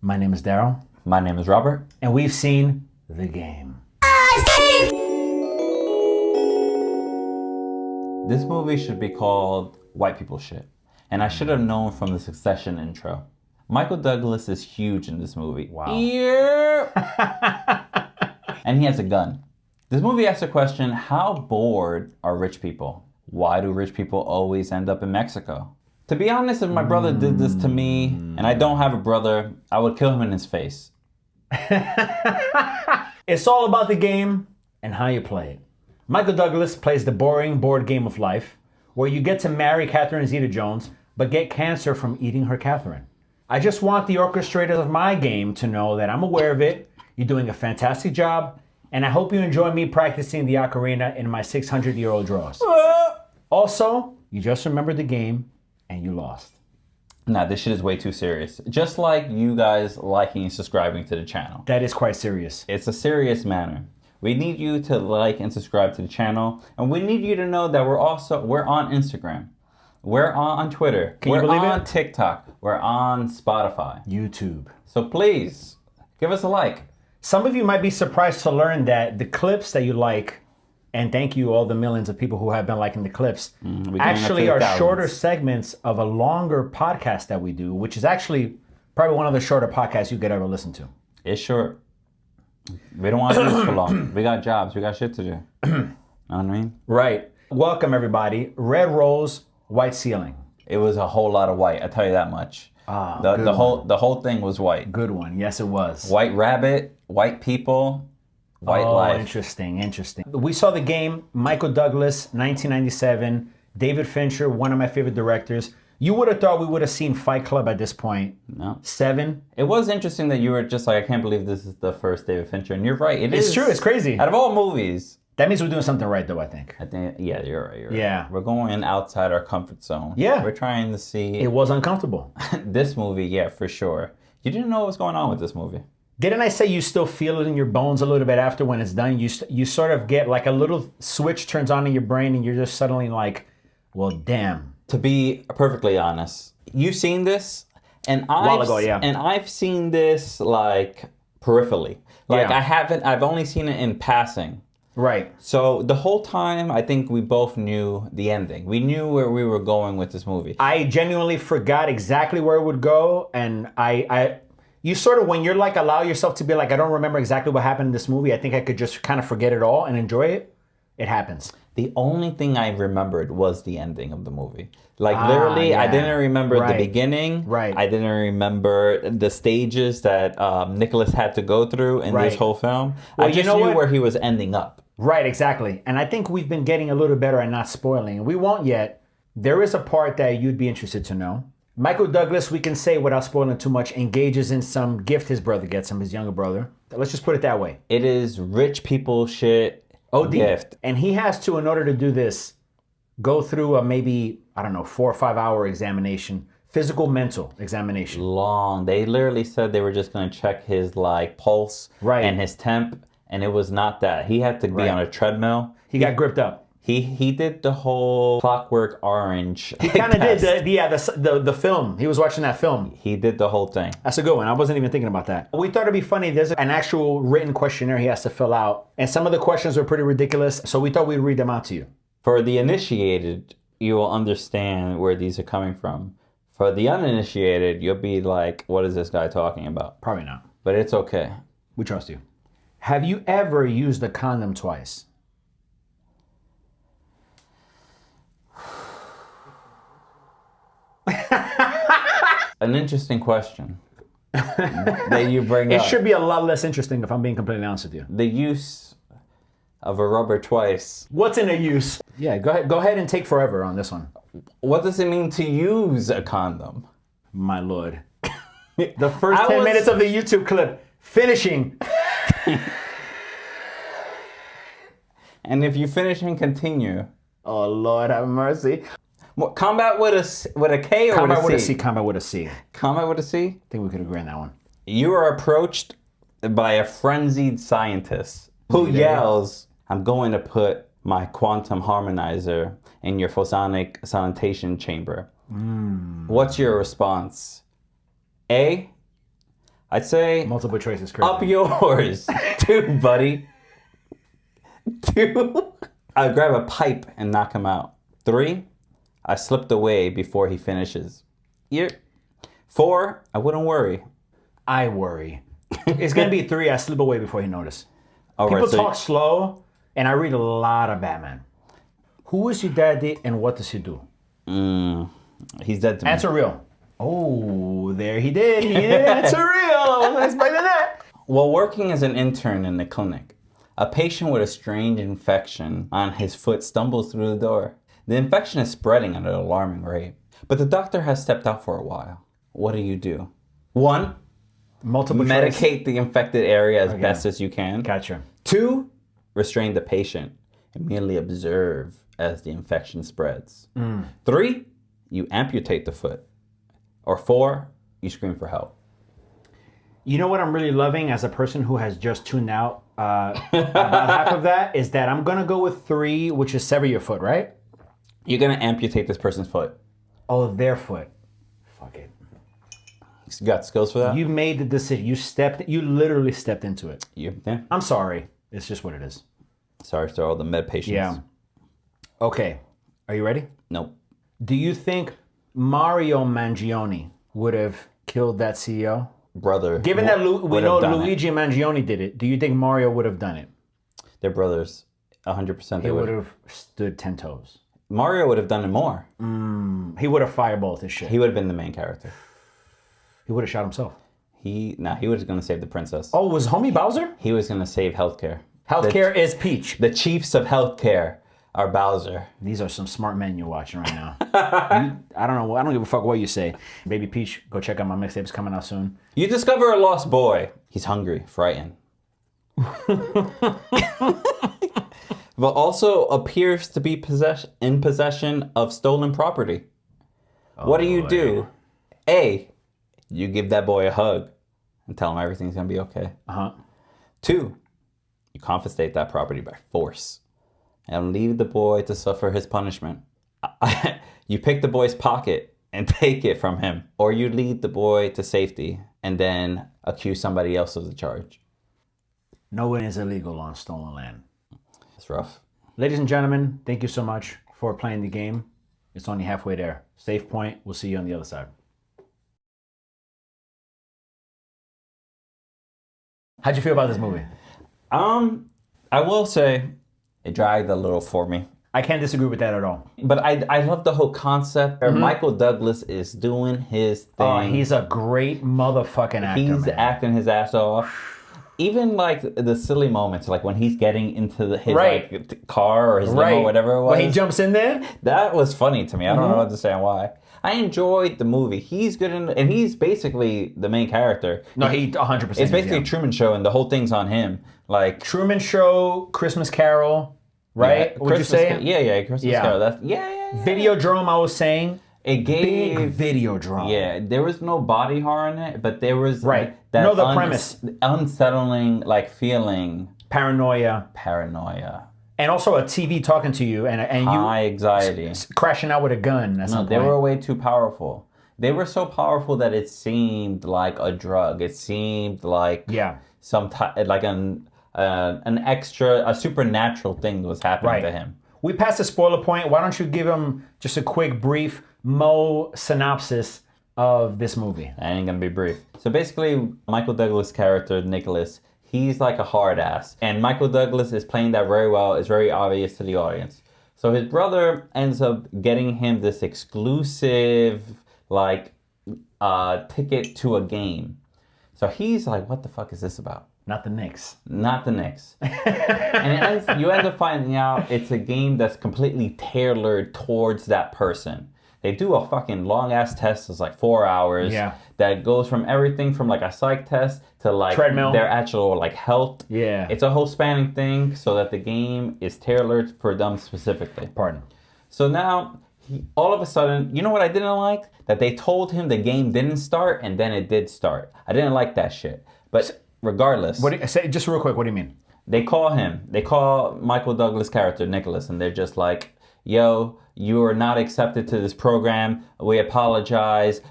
My name is Daryl. My name is Robert. And we've seen The Game. This movie should be called White People Shit. And I should have known from the Succession intro. Michael Douglas is huge in this movie. Wow. Yeah. And he has a gun. This movie asks the question, how bored are rich people? Why do rich people always end up in Mexico? To be honest, if my brother did this to me, and I don't have a brother, I would kill him in his face. It's all about the game and how you play it. Michael Douglas plays the boring board game of life, where you get to marry Catherine Zeta-Jones, but get cancer from eating her Catherine. I just want the orchestrators of my game to know that I'm aware of it, you're doing a fantastic job, and I hope you enjoy me practicing the ocarina in my 600-year-old drawers. Also, you just remembered the game, and you lost. Nah, this shit is way too serious. Just like you guys liking and subscribing to the channel. That is quite serious. It's a serious matter. We need you to like and subscribe to the channel. And we need you to know that we're on Instagram. We're on Twitter. We're on TikTok. We're on Spotify. YouTube. So please, give us a like. Some of you might be surprised to learn that the clips that you like, and thank you all the millions of people who have been liking the clips, actually are shorter segments of a longer podcast that we do, which is actually probably one of the shorter podcasts you could ever listen to. It's short. We don't want to do this for long. We got jobs. We got shit to do. Know what I mean? Right. Welcome, everybody. Red rose, white ceiling. It was a whole lot of white. I tell you that much. The whole thing was white. Good one. Yes, it was. White rabbit, white people, white life. Interesting. We saw The Game, Michael Douglas, 1997, David Fincher, one of my favorite directors. You would have thought we would have seen Fight Club at this point. No. 7. It was interesting that you were just like, I can't believe this is the first David Fincher. And you're right. It's true. It's crazy. Out of all movies. That means we're doing something right, though, I think. Yeah, you're right. Yeah. We're going outside our comfort zone. Yeah. We're trying to see. It was uncomfortable. This movie, yeah, for sure. You didn't know what was going on with this movie. Didn't I say you still feel it in your bones a little bit after when it's done? You sort of get like a little switch turns on in your brain and you're just suddenly like, well, damn. To be perfectly honest, you've seen this, and I've seen this like peripherally. Like I've only seen it in passing. Right. So the whole time, I think we both knew the ending. We knew where we were going with this movie. I genuinely forgot exactly where it would go, and you sort of, when you're like, allow yourself to be like, I don't remember exactly what happened in this movie, I think I could just kind of forget it all and enjoy it. It happens. The only thing I remembered was the ending of the movie. Like literally, yeah. I didn't remember the beginning. Right. I didn't remember the stages that Nicholas had to go through in this whole film. Well, I just knew where he was ending up. Right, exactly. And I think we've been getting a little better at not spoiling. We won't yet. There is a part that you'd be interested to know. Michael Douglas, we can say without spoiling too much, engages in some gift his brother gets him, his younger brother. Let's just put it that way. It is rich people shit. OD. Gift. And he has to, in order to do this, go through a maybe, 4 or 5 hour examination, physical, mental examination. Long. They literally said they were just going to check his pulse and his temp, and it was not that. He had to be on a treadmill. He got gripped up. He did the whole Clockwork Orange. He kind of did the film. He was watching that film. He did the whole thing. That's a good one. I wasn't even thinking about that. We thought it'd be funny. There's an actual written questionnaire he has to fill out. And some of the questions were pretty ridiculous. So we thought we'd read them out to you. For the initiated, you will understand where these are coming from. For the uninitiated, you'll be like, what is this guy talking about? Probably not. But it's okay. We trust you. Have you ever used a condom twice? An interesting question that you bring up. It should be a lot less interesting if I'm being completely honest with you. The use of a rubber twice. What's in a use? Yeah, go ahead and take forever on this one. What does it mean to use a condom? My lord. The first 10 minutes of the YouTube clip. Finishing. And if you finish and continue. Oh, Lord have mercy. What, combat with a K or combat with a C? Combat with a C. Combat with a C? I think we could agree on that one. You are approached by a frenzied scientist who yells, I'm going to put my quantum harmonizer in your photonic sonitation chamber. What's your response? A, I'd say Multiple choice is crazy. up yours. 2, buddy. 2, I'd grab a pipe and knock him out. 3, I slipped away before he finishes. 4, I wouldn't worry. I worry. It's going to be 3, I slip away before he notices. All People right, so talk slow, and I read a lot of Batman. Who is your daddy and what does he do? He's dead to me. Answer real. Oh, there he did. He did answer real. I wasn't expecting that. While working as an intern in the clinic, a patient with a strange infection on his foot stumbles through the door. The infection is spreading at an alarming rate, but the doctor has stepped out for a while. What do? 1, Multiple choice. medicate the infected area as best as you can. Gotcha. 2, restrain the patient and merely observe as the infection spreads. 3, you amputate the foot. Or 4, you scream for help. You know what I'm really loving as a person who has just tuned out about half of that is that I'm going to go with 3, which is sever your foot, right? You're going to amputate this person's foot. Oh, their foot. Fuck it. You got skills for that? You made the decision. You literally stepped into it. Yeah. I'm sorry. It's just what it is. Sorry to all the med patients. Yeah. Okay. Are you ready? Nope. Do you think Mario Mangione would have killed that CEO? Brother. Given that we know Luigi. Luigi Mangione did it, do you think Mario would have done it? They're brothers. 100% He they would would. have stood 10 toes. Mario would have done it more. He would have fireballed his shit. He would have been the main character. He would have shot himself. He was going to save the princess. Oh, was homie Bowser? He was going to save healthcare. Healthcare is Peach. The chiefs of healthcare are Bowser. These are some smart men you're watching right now. I don't know. I don't give a fuck what you say. Baby Peach, go check out my mixtape. It's coming out soon. You discover a lost boy. He's hungry, frightened. But also appears to be in possession of stolen property. What do you do? A, you give that boy a hug and tell him everything's going to be okay. 2, you confiscate that property by force and leave the boy to suffer his punishment. You pick the boy's pocket and take it from him, or you lead the boy to safety and then accuse somebody else of the charge. No one is illegal on stolen land. It's rough. Ladies and gentlemen, thank you so much for playing the game. It's only halfway there. Safe point. We'll see you on the other side. How'd you feel about this movie? I will say it dragged a little for me. I can't disagree with that at all. But I love the whole concept where Michael Douglas is doing his thing. Oh, he's a great motherfucking actor, He's man. acting his ass off. Even like the silly moments, like when he's getting into his like, car or his limo or whatever it was. When he jumps in there? That was funny to me. I don't understand why. I enjoyed the movie. He's good in, and he's basically the main character. No, he 100%. It's basically a Truman Show, and the whole thing's on him. Like Truman Show, Christmas Carol, right? Would you say? Yeah, Christmas Carol. That's Videodrome, I was saying. It gave Big Videodrome. Yeah, there was no body horror in it, but there was right. That No, the premise, unsettling like feeling, paranoia, and also a TV talking to you and high you anxiety, crashing out with a gun. No, they were way too powerful. They were so powerful that it seemed like a drug. It seemed like some like an extra, a supernatural thing was happening to him. We passed the spoiler point. Why don't you give him just a quick, brief synopsis of this movie? I ain't gonna be brief. So basically, Michael Douglas' character, Nicholas, he's like a hard ass. And Michael Douglas is playing that very well. It's very obvious to the audience. So his brother ends up getting him this exclusive, like, ticket to a game. So he's like, what the fuck is this about? Not the Knicks. Not the Knicks. And you end up finding out it's a game that's completely tailored towards that person. They do a fucking long-ass test. It's like 4 hours. Yeah. That goes from everything from like a psych test to like treadmill, their actual like health. Yeah. It's a whole spanning thing so that the game is tailored for them specifically. Pardon. So now, all of a sudden, you know what I didn't like? That they told him the game didn't start and then it did start. I didn't like that shit. But regardless. Just real quick, what do you mean? They call Michael Douglas' character, Nicholas, and they're just like, yo, you are not accepted to this program. We apologize.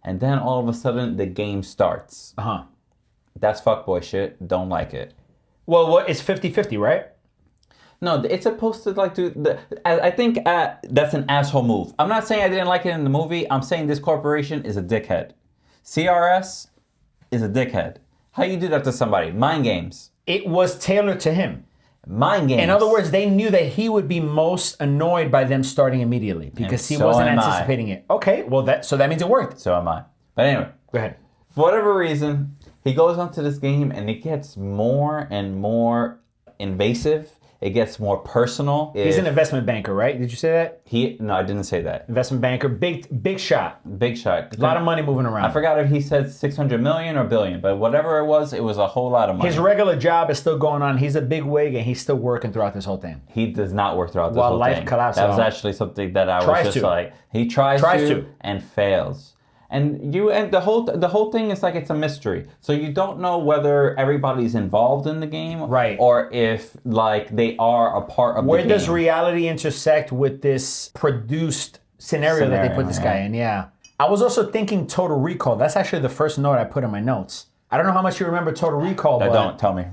and then all of a sudden the game starts. Uh-huh. That's fuckboy shit. Don't like it. Well, what it's 50-50, right? No, it's supposed to like do. I think that's an asshole move. I'm not saying I didn't like it in the movie. I'm saying this corporation is a dickhead. CRS is a dickhead. How you do that to somebody? Mind games. It was tailored to him. Mind games. In other words, they knew that he would be most annoyed by them starting immediately because he wasn't anticipating it. Okay, well that means it worked. So am I. But anyway, Go ahead. for whatever reason, he goes onto this game and it gets more and more invasive. It gets more personal. He's an investment banker, right? Did you say that? No, I didn't say that. Investment banker, big shot. Big shot. A lot of money moving around. I forgot if he said 600 million or billion, but whatever it was a whole lot of money. His regular job is still going on. He's a big wig and he's still working throughout this whole thing. He does not work throughout this While whole life thing. collapses. That was actually something that I was Tries just to. like, he tries Tries to to. and fails. And the whole thing is like it's a mystery. So you don't know whether everybody's involved in the game, Right. or if like they are a part of Where the game. does reality intersect with this produced scenario that they put this guy in? Yeah. I was also thinking Total Recall. That's actually the first note I put in my notes. I don't know how much you remember Total Recall, but Don't tell me.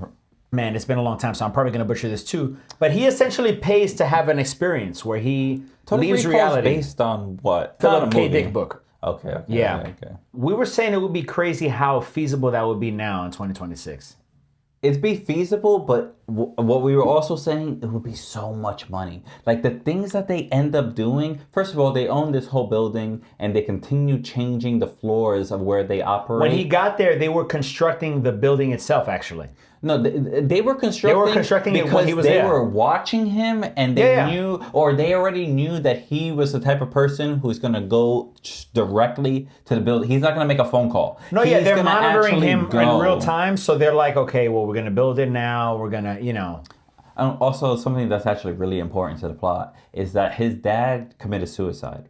man, it's been a long time, so I'm probably going to butcher this too. But he essentially pays to have an experience where he Total leaves Recall is reality. based on what? Philip Not a K. movie. Dick book. Okay. Yeah. Okay. We were saying it would be crazy how feasible that would be now in 2026. It'd be feasible, but what we were also saying, it would be so much money. Like the things that they end up doing, first of all, they own this whole building and they continue changing the floors of where they operate. When he got there, they were constructing the building itself, actually. No, they were constructing it because when he was they there. were watching him and they Yeah. knew, or they already knew that he was the type of person who's going to go directly to the building. He's not going to make a phone call. No, He's yeah, they're gonna monitoring actually him go. in real time, so they're like, okay, well, we're going to build it now. We're going to, Also, something that's actually really important to the plot is that his dad committed suicide.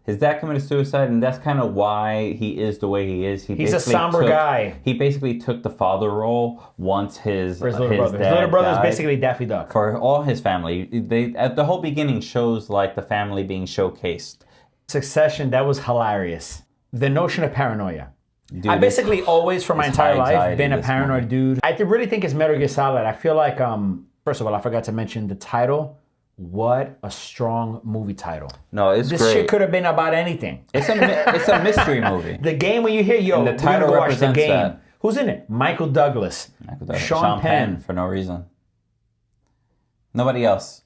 His dad committed suicide, and that's kind of why he is the way he is. He's a somber guy. He basically took the father role once his For his little brother. His dad little brother is died. basically Daffy Duck. For all his family. They at the whole beginning shows like the family being showcased. Succession, that was hilarious. The notion of paranoia. Dude, I basically always, for my it's entire high life, anxiety, been a this paranoid dude. I really think it's Metal Gear Solid. I feel like, first of all, I forgot to mention the title. What a strong movie title. No, it's This great. shit could have been about anything. It's a mystery movie. The game, when you hear, yo, And the we're title gonna go watch the represents game. that. Who's in it? Michael Douglas. Sean Penn. for no reason. Nobody else.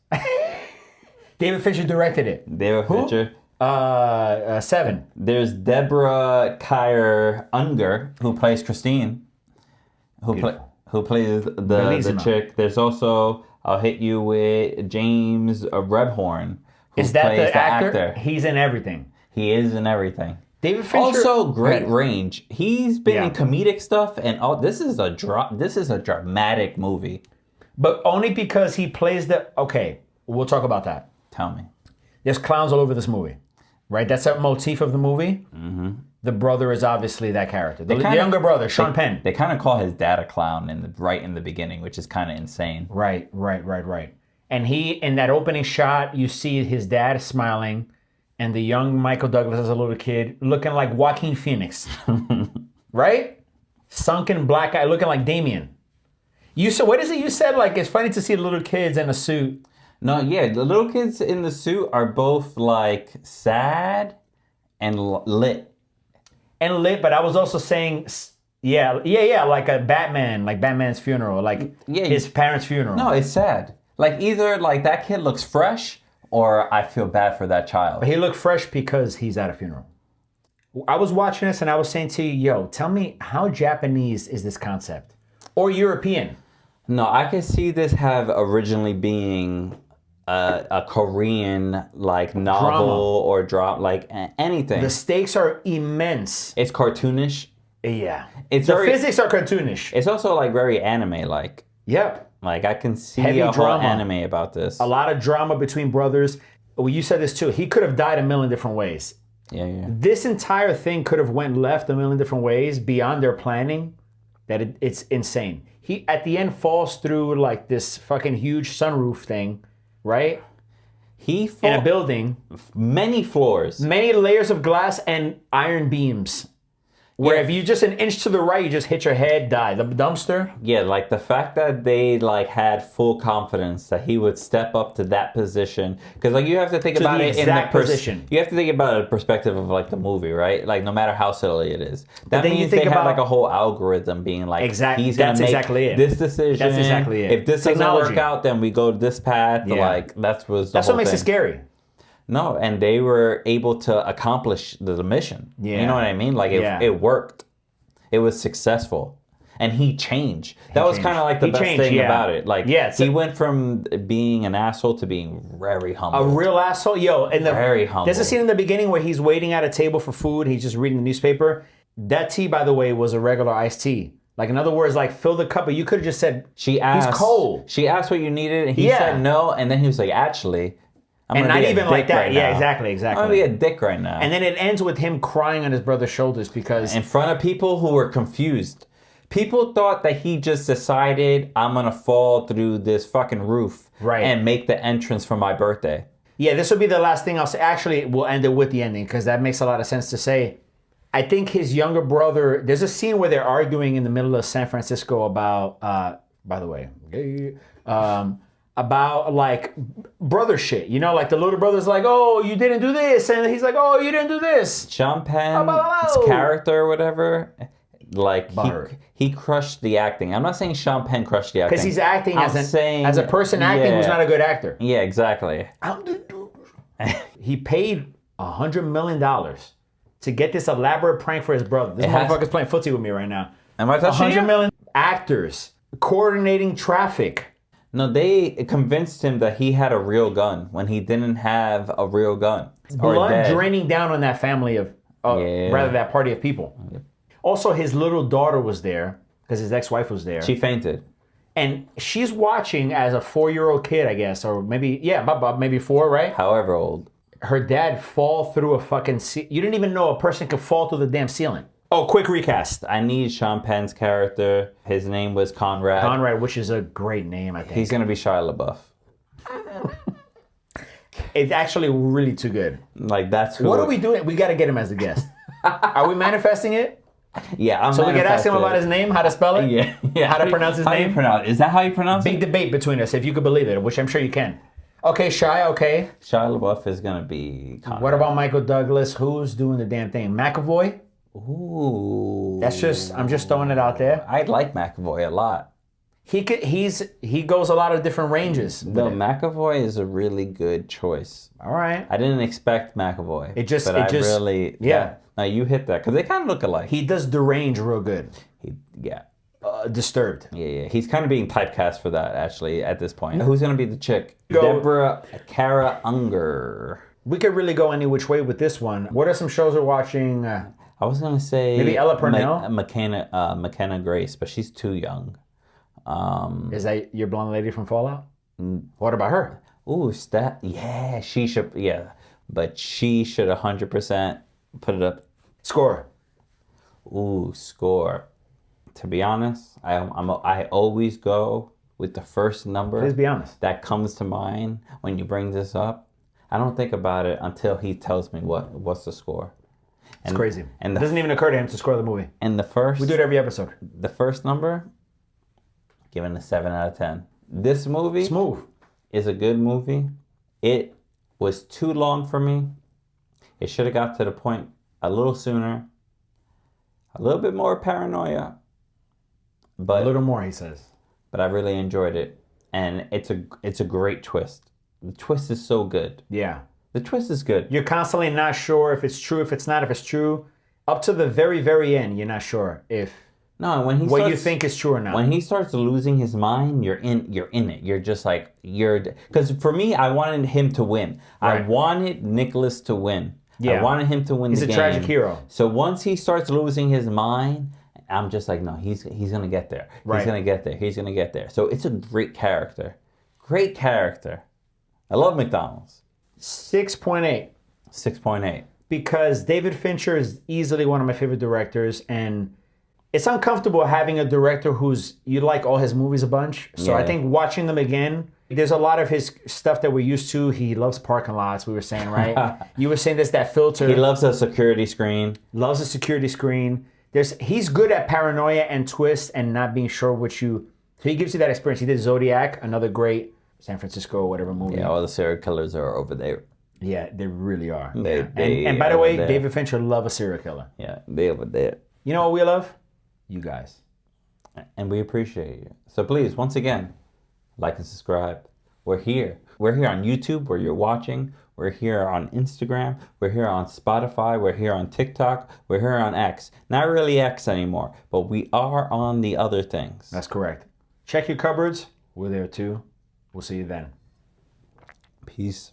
David Fincher directed it. David Fincher. 7. There's Deborah Kyer Unger, who plays Christine, who plays the Bellissima. chick. There's also, I'll hit you with James Rebhorn, who Is that plays the actor? He's in everything. He is in everything. David Fincher. Also, great Right. range. He's been Yeah. in comedic stuff, and this is a dramatic movie. But only because he plays the... Okay, we'll talk about that. Tell me. There's clowns all over this movie, right? That's a motif of the movie. Mm-hmm. The brother is obviously that character. The younger brother, Sean Penn. They kind of call his dad a clown right in the beginning, which is kind of insane. Right. And in that opening shot, you see his dad smiling and the young Michael Douglas as a little kid looking like Joaquin Phoenix. Right? Sunken black eye looking like Damien. What is it you said? Like, it's funny to see little kids in a suit. No, yeah, the little kids in the suit are both like sad and lit. And lit, but I was also saying, like a Batman, like Batman's funeral, like his parents' funeral. No, it's sad. Like either like that kid looks fresh or I feel bad for that child. But he looked fresh because he's at a funeral. I was watching this and I was saying to you, yo, tell me how Japanese is this concept? Or European? No, I could see this have originally being a Korean like novel Drama. or drop like anything. The stakes are immense. It's cartoonish. Yeah. It's the very- physics are cartoonish. It's also like very anime like. Yep. Like I can see Heavy a whole drama. anime about this. A lot of drama between brothers. Well, you said this too. He could have died a million different ways. Yeah. This entire thing could have went left a million different ways beyond their planning. It's insane. He at the end falls through like this fucking huge sunroof thing, right? He in fought a building, many floors. many layers of glass and iron beams. Where if you just an inch to the right, you just hit your head, die. The dumpster. Yeah, like the fact that they like had full confidence that he would step up to that position, because like you have to think about the it in exact the position. You have to think about it in perspective of like the movie, right? Like no matter how silly it is, that then you means think they had about- like a whole algorithm being like, Exactly. he's gonna That's make exactly it. this decision. That's exactly it. If this Technology. doesn't work out, then we go this path. Yeah. Like that's That's the what whole makes thing. it scary. No, and they were able to accomplish the mission. Yeah. You know what I mean? Like it worked. It was successful. And he changed. That was kind of like the best thing about it. Like he went from being an asshole to being very humble. A real asshole. Yo, and Very humble. There's a scene in the beginning where he's waiting at a table for food. He's just reading the newspaper. That tea, by the way, was a regular iced tea. Like, in other words, like, fill the cup, but you could have just said, She asked, he's cold. She asked what you needed, and he said no, and then he was like, actually, I'm And gonna not be even a like dick that. right Yeah, now. exactly. I'm gonna be a dick right now. And then it ends with him crying on his brother's shoulders because... in front of people who were confused. People thought that he just decided, I'm gonna fall through this fucking roof and make the entrance for my birthday. Yeah, this will be the last thing I'll say. Actually, we'll end it with the ending because that makes a lot of sense to say. I think his younger brother, there's a scene where they're arguing in the middle of San Francisco about, by the way, about like brother shit. You know, like the little brother's like, oh, you didn't do this. And he's like, oh, you didn't do this. Sean Penn's character or whatever, like he crushed the acting. I'm not saying Sean Penn crushed the acting. Because he's acting as a person acting who's not a good actor. Yeah, exactly. He paid $100 million to get this elaborate prank for his brother. This motherfucker's playing footsie with me right now. Am I touching you? $100 million actors coordinating traffic. No, they convinced him that he had a real gun when he didn't have a real gun. Blood draining down on that family of, rather that party of people. Also, his little daughter was there because his ex-wife was there. She fainted. And she's watching as a 4-year-old kid, I guess, or maybe, maybe 4, right? However old. Her dad fall through a fucking... You didn't even know a person could fall through the damn ceiling. Oh, quick recast. I need Sean Penn's character. His name was Conrad. Conrad, which is a great name, I think. He's going to be Shia LaBeouf. It's actually really too good. Like, that's who... What are we doing? We got to get him as a guest. Are we manifesting it? Yeah, So we could ask him about his name, how to spell it? Yeah. How to pronounce his name? Is that how you pronounce it? Big debate between us, if you could believe it, which I'm sure you can. Okay, Shia, okay. Shia LaBeouf is going to be Conrad. What about Michael Douglas? Who's doing the damn thing? McAvoy? Ooh. I'm just throwing it out there. I like McAvoy a lot. He goes a lot of different ranges. No, McAvoy is a really good choice. All right. I didn't expect McAvoy. Yeah. Now you hit that because they kind of look alike. He does derange real good. Disturbed. Yeah. He's kind of being typecast for that actually at this point. Who's gonna be the chick? Go. Deborah Kara Unger. We could really go any which way with this one. What are some shows we're watching? I was gonna say maybe Ella Purnell, McKenna Grace, but she's too young. Is that your blonde lady from Fallout? What about her? Ooh, yeah, she should. Yeah, but she should 100% put it up. Score. Ooh, score. To be honest, I always go with the first number. Please be honest. That comes to mind when you bring this up. I don't think about it until he tells me what's the score. It's crazy. And it doesn't even occur to him to score the movie. And the first... We do it every episode. The first number, given a 7 out of 10. This movie... Smooth. Is a good movie. It was too long for me. It should have got to the point a little sooner. A little bit more paranoia. But a little more, he says. But I really enjoyed it. And it's a great twist. The twist is so good. Yeah. The twist is good. You're constantly not sure if it's true, if it's not, if it's true. Up to the very, very end, you're not sure if you think is true or not. When he starts losing his mind, you're in it. You're just like, because for me, I wanted him to win. Right. I wanted Nicholas to win. Yeah. I wanted him to win the game. He's a tragic hero. So once he starts losing his mind, I'm just like, no, he's gonna get there. Right. He's gonna get there. He's gonna get there. So it's a great character. Great character. I love McDonald's. 6.8. 6.8. Because David Fincher is easily one of my favorite directors, and it's uncomfortable having a director who's you like all his movies a bunch. So I Yeah. think watching them again, there's a lot of his stuff that we're used to. He loves parking lots. We were saying, right? You were saying there's that filter. He loves a security screen. Loves a security screen. He's good at paranoia and twist and not being sure what you. So he gives you that experience. He did Zodiac, another great San Francisco whatever movie. Yeah, all the serial killers are over there. Yeah, they really are. They and by the over way, there. David Fincher love a serial killer. Yeah, they over there. You know what we love? You guys. And we appreciate you. So please, once again, like and subscribe. We're here. We're here on YouTube where you're watching. We're here on Instagram. We're here on Spotify. We're here on TikTok. We're here on X. Not really X anymore, but we are on the other things. That's correct. Check your cupboards. We're there too. We'll see you then. Peace.